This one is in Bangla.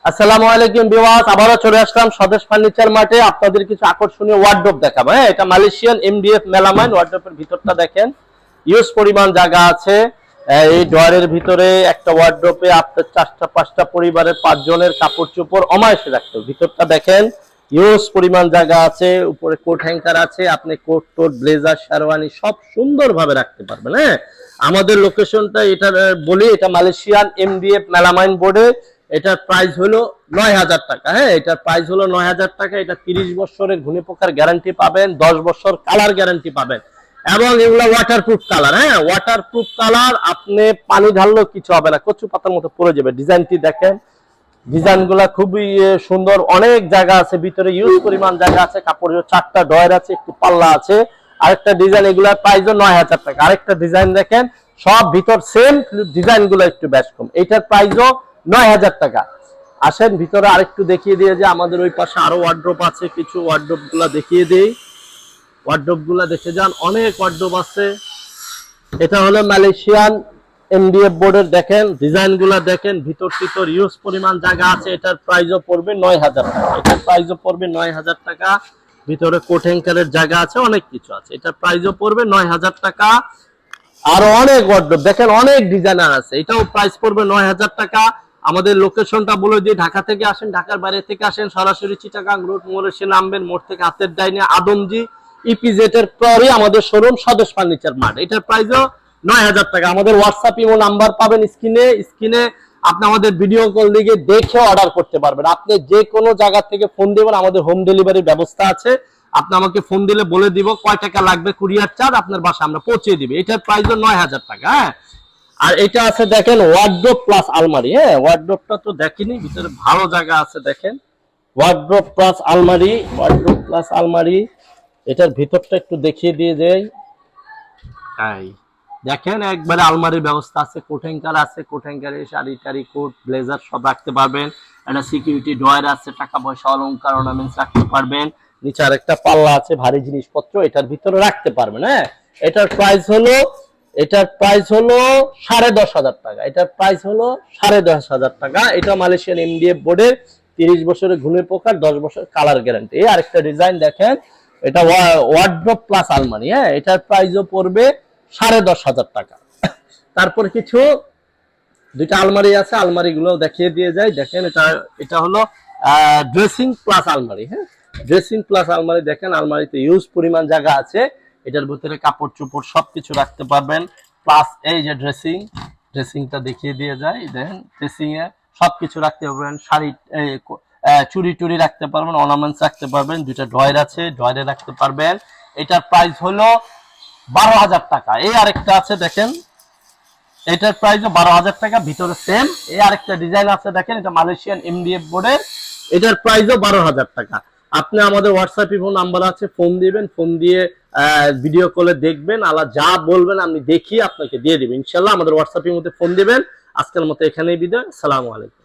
আসসালামু আলাইকুম ভিউয়ার্স, আবারও চলে আসলাম স্বদেশ ফার্নিচার মার্টে আপনাদের কিছু আকর্ষণীয় ওয়ার্ডরোব দেখাবো। হ্যাঁ, এটা মালয়েশিয়ান এমডিএফ মেলামাইন ওয়ার্ডরোবের ভিতরটা দেখেন, ইউজ পরিমাণ জায়গা আছে। এই ডয়ারের ভিতরে একটা ওয়ার্ডরোবে আপনার 4টা-5টা পরিবারের 5 জনের কাপড় চোপড় অনায়াসে রাখতে। ভিতরটা দেখেন, ইউজ পরিমাণ জায়গা আছে, উপরে কোট হ্যাঙ্গার আছে, আপনি কোট টোট ব্লেজার শেরওয়ানি সব সুন্দরভাবে রাখতে পারবেন। হ্যাঁ, আমাদের লোকেশনটা এটা বলি, এটা মালয়েশিয়ান এমডিএফ মেলামাইন বোর্ডে। এটার প্রাইস হলো 9000 টাকা। হ্যাঁ, এটার প্রাইস হলো 9000 টাকা। এটা 30 বছরের ঘুনে পোকার গ্যারান্টি পাবেন, 10 বছর কালার গ্যারান্টি পাবেন, এবং এগুলো ওয়াটারপ্রুফ কালার। হ্যাঁ, ওয়াটারপ্রুফ কালার, আপনি পানি ঢাললেও কিছু হবে না, কচু পাতার মতো পড়ে যাবে। ডিজাইনটি দেখেন, ডিজাইনগুলা খুবই সুন্দর, অনেক জায়গা আছে ভিতরে, ইউজ পরিমাণ জায়গা আছে। কাপড়ের 4টা ডয়ার আছে, একটু পাল্লা আছে। আরেকটা ডিজাইন, এগুলার প্রাইস 9000 টাকা। আরেকটা ডিজাইন দেখেন, সব ভিতর সেম, ডিজাইনগুলো একটু বেশ কম। এটার প্রাইসও 9000 টাকা। আসেন ভিতরে আরেকটু দেখিয়ে দিয়ে, যে আমাদের ওই পাশে আরো ওয়ার্ডরোব আছে, কিছু ওয়ার্ডরোব গুলা দেখিয়ে দেই। ওয়ার্ডরোব গুলা দেখে যান, অনেক ওয়ার্ডরোব আছে। এটা হলো মালয়েশিয়ান এমডিএফ বোর্ডের, দেখেন ডিজাইন গুলা দেখেন, ভিতর ভিতর ইউজ পরিমাণ জায়গা আছে। এটার প্রাইসও পড়বে 9000 টাকা। এটার প্রাইসও পড়বে 9000 টাকা। ভিতরে কোট হ্যাঙ্গারের জায়গা আছে, অনেক কিছু আছে। এটার প্রাইসও পড়বে 9000 টাকা। আরো অনেক ওয়ার্ডরোব দেখেন, অনেক ডিজাইনার আছে, এটাও প্রাইস পড়বে 9000 টাকা। আমাদের লোকেশনটা বলে দিয়ে, ঢাকা থেকে আসেন, ঢাকার বাইরে থেকে আসেন, সরাসরি চিটাগাং রোড মোড়ে এসে নামবেন। মোড় থেকে হাতের ডাইনে আদমজি ইপিজেড এর পরে আমাদের শোরুম স্বদেশ ফার্নিচার মার্ট। এটার প্রাইসও 9000 টাকা। আমাদের হোয়াটসঅ্যাপ ইমো নাম্বার পাবেন স্ক্রিনে। আপনি আমাদের ভিডিও কল দিয়ে দেখে অর্ডার করতে পারবেন। আপনি যে কোনো জায়গা থেকে ফোন দিবেন, আমাদের হোম ডেলিভারির ব্যবস্থা আছে। আপনি আমাকে ফোন দিলে বলে দিব কয় টাকা লাগবে, কুরিয়ার চার্জ আপনার বাসায় আমরা পৌঁছে দিব। এটার প্রাইসও 9000 টাকা। হ্যাঁ, আর এটা আছে দেখেন ওয়ার্ডরোব প্লাস আলমারি। হ্যাঁ, ওয়ার্ডরোবটা তো দেখিনি, ভিতরে ভালো জায়গা আছে। দেখেন ওয়ার্ডরোব প্লাস আলমারি, ওয়ার্ডরোব প্লাস আলমারি। এটার ভিতরটা একটু দেখিয়ে দিয়ে যাই। তাই দেখেন, একবারে আলমারির ব্যবস্থা আছে, কোট হ্যাঙ্গার আছে, কোট হ্যাঙ্গারে শাড়ি টাড়ি কোট ব্লেজার সব রাখতে পারবেন। একটা সিকিউরিটি ড্রয়ার আছে, টাকা পয়সা অলংকার অর্নামেন্টস রাখতে পারবেন। নিচে আরেকটা পাল্লা আছে, ভারী জিনিসপত্র এটার ভিতরে রাখতে পারবেন। হ্যাঁ, এটার প্রাইস হলো 10,500 টাকা। এটার প্রাইস হলো 10,500 টাকা। এটা মালয়েশিয়ান এমডিএফ বোর্ডের 30 বছরের ঘুনে পোকার, 10 বছর কালার গ্যারান্টি। এই আরেকটা ডিজাইন দেখেন, এটা ওয়ার্ডরোব প্লাস আলমারি। হ্যাঁ, এটার প্রাইসও পড়বে 10,500 টাকা। তারপর কিছু দুইটা আলমারি আছে, আলমারি গুলো দেখিয়ে দিয়ে যায়। দেখেন, এটা হলো ড্রেসিং প্লাস আলমারি। হ্যাঁ, ড্রেসিং প্লাস আলমারি দেখেন, আলমারিতে ইউজ পরিমাণ জায়গা আছে। এটার ভিতরে কাপড় চোপড় সবকিছু রাখতে পারবেন। প্লাস এই যে ড্রেসিংটা দেখিয়ে দিয়ে যায়, দেখেন ড্রেসিং এ সবকিছু রাখতে পারবেন। শাড়ি, চুড়ি টুড়ি রাখতে পারবেন, অর্নামেন্টস রাখতে পারবেন। দুইটা ড্রয়ার আছে, ড্রয়ারে রাখতে পারবেন। এটার প্রাইস হলো 12,000 টাকা। এই আরেকটা আছে দেখেন, এটার প্রাইসও 12,000 টাকা, ভিতরে সেম। এই আরেকটা ডিজাইন আছে দেখেন, এটা মালয়েশিয়ান এমডিএফ বোর্ডের, এটার প্রাইসও 12,000 টাকা। আপনি আমাদের হোয়াটসঅ্যাপ ইমো নাম্বার আছে, ফোন দিবেন, ফোন দিয়ে ভিডিও কলে দেখবেন, আলা যা বলবেন আমি দেখিয়ে আপনাকে দিয়ে দিব ইনশাআল্লাহ। আমাদের হোয়াটসঅ্যাপ ইমোতে ফোন দিবেন। আজকের মতো এখানেই বিদায়। আসসালামু আলাইকুম।